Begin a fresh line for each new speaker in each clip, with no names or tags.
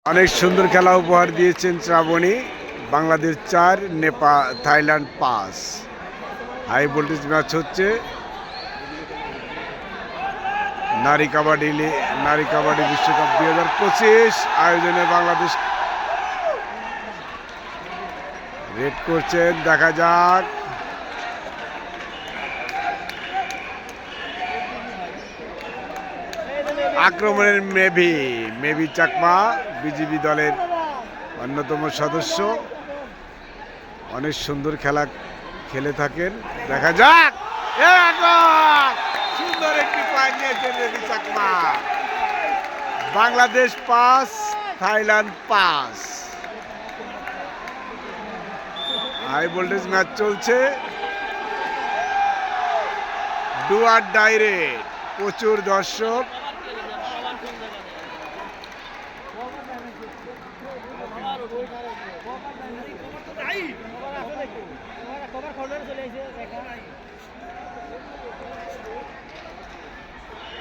অনেক সুন্দর খেলা উপহার দিয়েছেন Srabani. Bangladesh 4, Thailand 5। High voltage match হচ্ছে। নারী কাবাডি বিশ্বকাপ 2025 আয়োজনে বাংলাদেশ রেড করছেন। দেখা যাক আক্রমণের মেভি চাকমা বিজিবি দলের অন্যতম সদস্য। অনেক সুন্দর খেলা খেলে থাকেন। দেখা যাক সুন্দর একটি পয়েন্ট নিয়েছেন Mevi Chakma. Bangladesh 5, Thailand 5। High voltage match চলছে। ডু আর ডাইরেক্ট, প্রচুর দর্শক।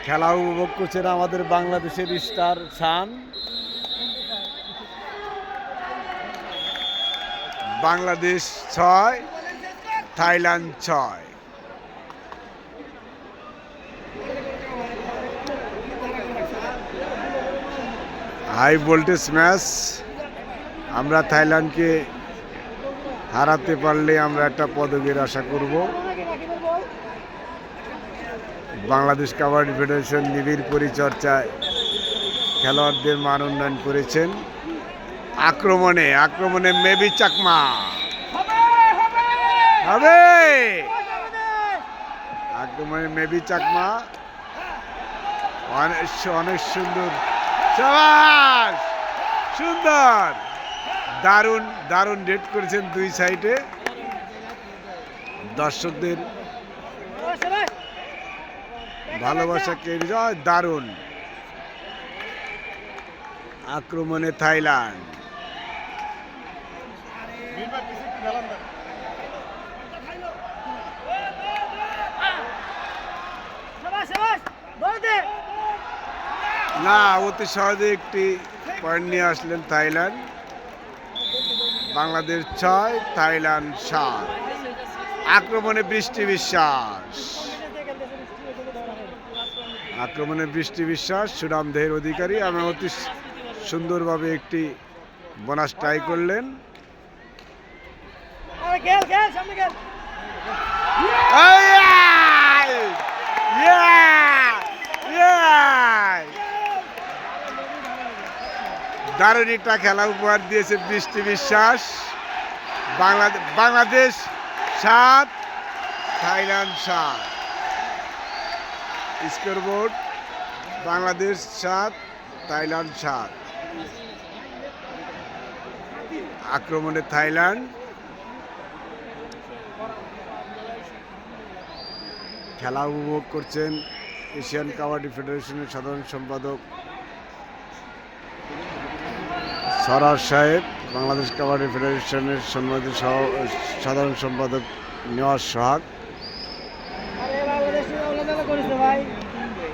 খেলা উপভোগ করছেন আমাদের বাংলাদেশের star Shan. Bangladesh 6, Thailand 6। High voltage match. আমরা থাইল্যান্ডকে হারাতে পারলে আমরা একটা পদকের আশা করব। বাংলাদেশ কাবাডি ফেডারেশন নিবিড় পরিচর্যায় খেলোয়াড়দের মান উন্নয়ন করেছেন। আক্রমণে মেভি চাকমা হবে। আক্রমণে মেভি চাকমা অনেক সুন্দর, সুন্দর, দারুণ ডেট করেছেন দুই সাইডে। দর্শকদের ভালোবাসা কে বিজয়। দারুণ আক্রমণে থাইল্যান্ড। না, অতি সহজে একটি পয়েন্ট নিয়ে আসলেন থাইল্যান্ড। বাংলাদেশ 6, থাইল্যান্ড 7। আক্রমণে বৃষ্টি বিশ্বাস সুনাম দেহের অধিকারী। আমি অতি সুন্দরভাবে একটি বোনাস ট্রাই করলেন। দারুণ একটা খেলা উপহার দিয়েছে বৃষ্টি বিশ্বাস। Bangladesh 7, Thailand 7। Scoreboard Bangladesh 7, Thailand 7। আক্রমণে থাইল্যান্ড। খেলা উপভোগ করছেন এশিয়ান কাবাডি ফেডারেশনের সাধারণ সম্পাদক সরার সাহেব, বাংলাদেশ কাবাডি ফেডারেশনের সম্মানিত সাধারণ সম্পাদক নিয়াজ সোহাগ।